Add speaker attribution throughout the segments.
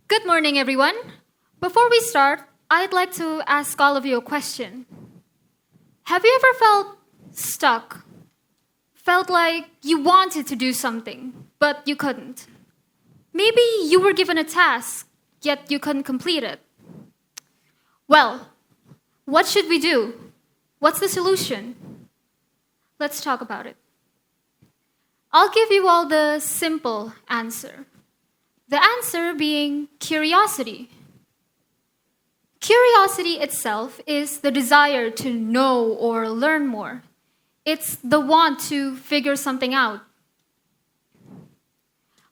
Speaker 1: Good morning, everyone. Before we start, I'd like to ask all of you a question. Have you ever felt stuck? Felt like you wanted to do something, but you couldn't? Maybe you were given a task, yet you couldn't complete it. Well, what should we do? What's the solution? Let's talk about it. I'll give you all the simple answer. The answer being curiosity. Curiosity itself is the desire to know or learn more. It's the want to figure something out.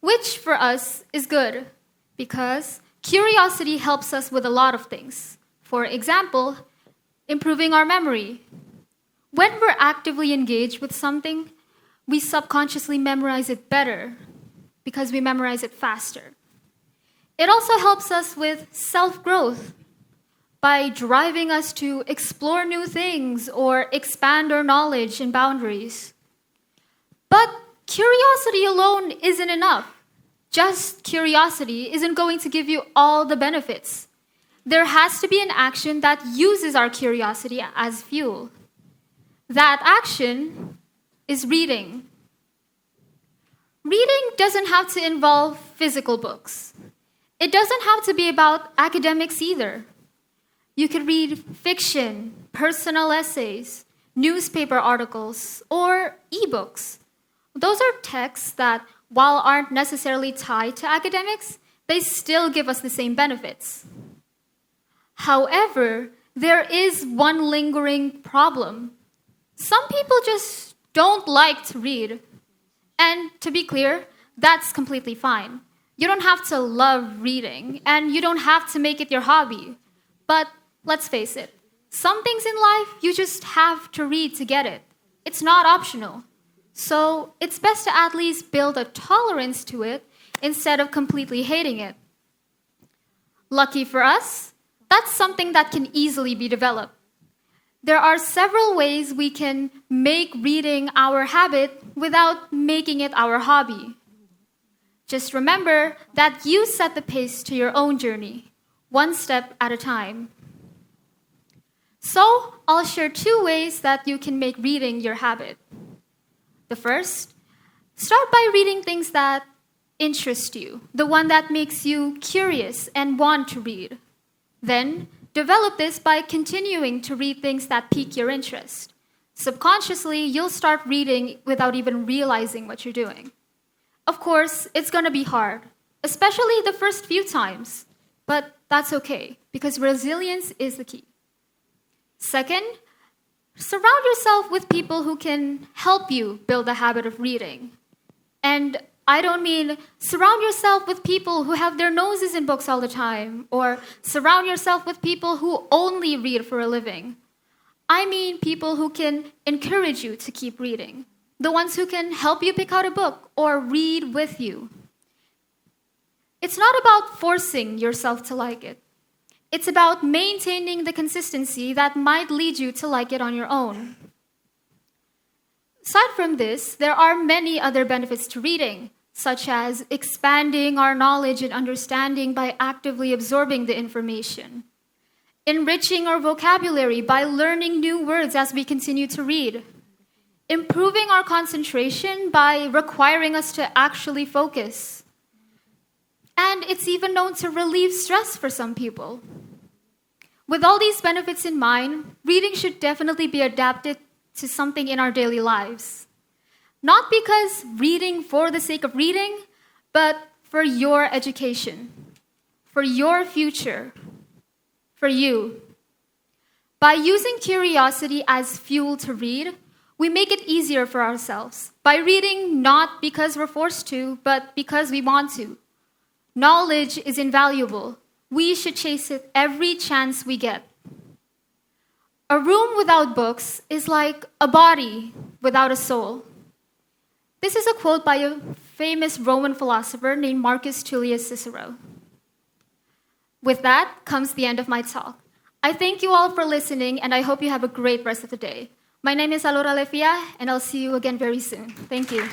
Speaker 1: Which for us is good because curiosity helps us with a lot of things. For example, improving our memory. When we're actively engaged with something, we subconsciously memorize it better because we memorize it faster. It also helps us with self-growth by driving us to explore new things or expand our knowledge and boundaries. But curiosity alone isn't enough. Just curiosity isn't going to give you all the benefits. There has to be an action that uses our curiosity as fuel. That action is reading. Reading doesn't have to involve physical books. It doesn't have to be about academics either. You could read fiction, personal essays, newspaper articles, or ebooks. Those are texts that, while aren't necessarily tied to academics, they still give us the same benefits. However, there is one lingering problem. Some people just don't like to read. And to be clear, that's completely fine. You don't have to love reading, and you don't have to make it your hobby. But let's face it, some things in life you just have to read to get it. It's not optional. So it's best to at least build a tolerance to it instead of completely hating it. Lucky for us, that's something that can easily be developed. There are several ways we can make reading our habit without making it our hobby. Just remember that you set the pace to your own journey, one step at a time. So, I'll share 2 ways that you can make reading your habit. The first, start by reading things that interest you, the one that makes you curious and want to read. Then, develop this by continuing to read things that pique your interest. Subconsciously, you'll start reading without even realizing what you're doing. Of course, it's going to be hard, especially the first few times. But that's okay, because resilience is the key. Second, surround yourself with people who can help you build the habit of reading. And I don't mean surround yourself with people who have their noses in books all the time, or surround yourself with people who only read for a living. I mean people who can encourage you to keep reading, the ones who can help you pick out a book or read with you. It's not about forcing yourself to like it. It's about maintaining the consistency that might lead you to like it on your own. Aside from this, there are many other benefits to reading, such as expanding our knowledge and understanding by actively absorbing the information, enriching our vocabulary by learning new words as we continue to read, improving our concentration by requiring us to actually focus, and it's even known to relieve stress for some people. With all these benefits in mind, reading should definitely be adapted to something in our daily lives. Not because reading for the sake of reading, but for your education, for your future, for you. By using curiosity as fuel to read, we make it easier for ourselves. By reading not because we're forced to, but because we want to. Knowledge is invaluable. We should chase it every chance we get. A room without books is like a body without a soul. This is a quote by a famous Roman philosopher named Marcus Tullius Cicero. With that comes the end of my talk. I thank you all for listening, and I hope you have a great rest of the day. My name is Alura, and I'll see you again very soon. Thank you.